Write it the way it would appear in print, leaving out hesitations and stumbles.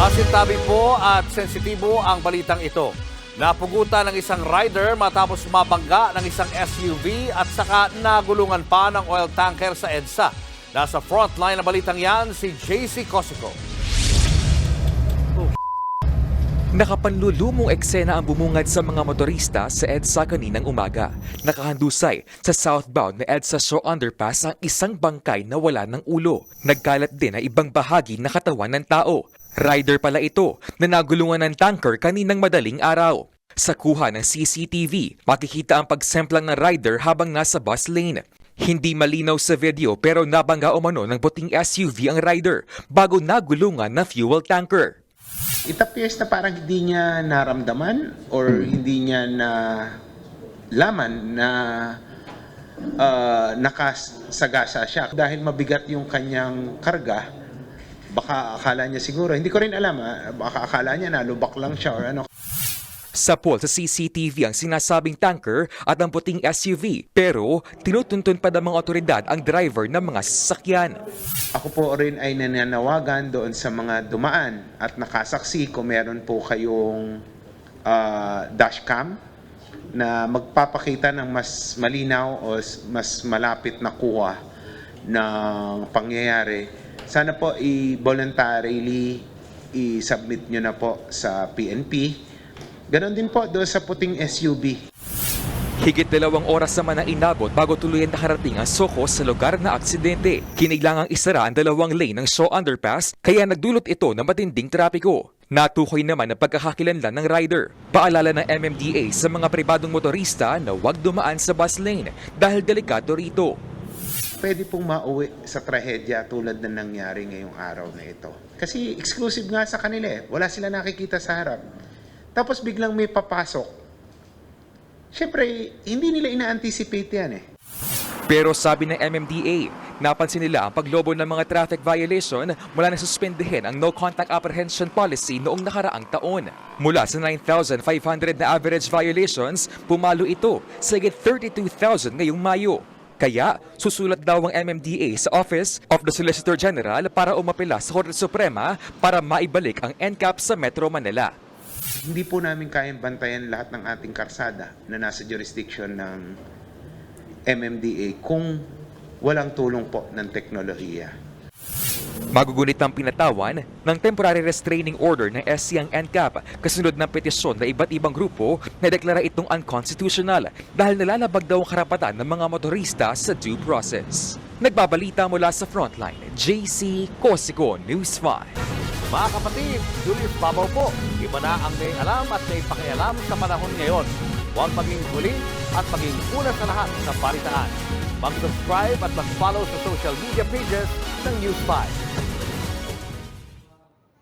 Masintabi po at sensitibo ang balitang ito. Napugutan ng isang rider matapos mabangga ng isang SUV at saka nagulungan pa ng oil tanker sa EDSA. Nasa frontline na balitang yan si JC Cosico. Nakapanlulumong eksena ang bumungad sa mga motorista sa EDSA kaninang umaga. Nakahandusay sa southbound na EDSA Shaw Underpass ang isang bangkay na wala ng ulo. Nagkalat din ang ibang bahagi na katawan ng tao. Rider pala ito na nagulungan ng tanker kaninang madaling araw. Sa kuha ng CCTV, makikita ang pagsemplang ng rider habang nasa bus lane. Hindi malinaw sa video pero nabangga umano ng puting SUV ang rider bago nagulungan ng fuel tanker. It appears na parang hindi niya naramdaman or hindi niya na laman na nakasagasa siya. Dahil mabigat yung kanyang karga, baka akala niya siguro, hindi ko rin alam, baka akala niya nalubak lang siya or ano. Sa poll sa CCTV ang sinasabing tanker at ang puting SUV pero tinutuntun pa ng mga otoridad ang driver ng mga sasakyan. Ako po rin ay nananawagan doon sa mga dumaan at nakasaksi kung meron po kayong dashcam na magpapakita ng mas malinaw o mas malapit na kuha ng pangyayari. Sana po i-voluntarily i-submit nyo na po sa PNP. Ganon din po doon sa puting SUV. Higit 2 oras naman ang inabot bago tuluyan nakarating ang SOCO sa lugar na aksidente. Kinailangang isara ang 2 lane ng Shaw Underpass kaya nagdulot ito ng matinding trapiko. Natukoy naman ang pagkakakilanlan ng rider. Paalala ng MMDA sa mga pribadong motorista na huwag dumaan sa bus lane dahil delikado rito. Pwede pong mauwi sa trahedya tulad na nangyari ngayong araw na ito. Kasi exclusive nga sa kanila eh. Wala sila nakikita sa harap. Tapos biglang may papasok. Siyempre, hindi nila ina-anticipate yan eh. Pero sabi ng MMDA, napansin nila ang paglobo ng mga traffic violation mula na suspendihin ang no contact apprehension policy noong nakaraang taon. Mula sa 9,500 na average violations, pumalo ito sa higit 32,000 ngayong Mayo. Kaya, susulat daw ang MMDA sa Office of the Solicitor General para umapela sa Korte Suprema para maibalik ang NCAP sa Metro Manila. Hindi po namin kayang bantayan lahat ng ating karsada na nasa jurisdiction ng MMDA kung walang tulong po ng teknolohiya. Magugunit ang pinatawan ng temporary restraining order ng SC ang NCAP kasunod ng petisyon na iba't ibang grupo na deklara itong unconstitutional dahil nalalabag daw ang karapatan ng mga motorista sa due process. Nagbabalita mula sa Frontline, JC Cosico, News 5. Mga kapatid, Julius Babaw po. Iba na ang may alam at may pakialam sa panahon ngayon. Huwag maging huli at maging una sa lahat sa balitaan. Mag-subscribe at mag-follow sa social media pages ng News 5.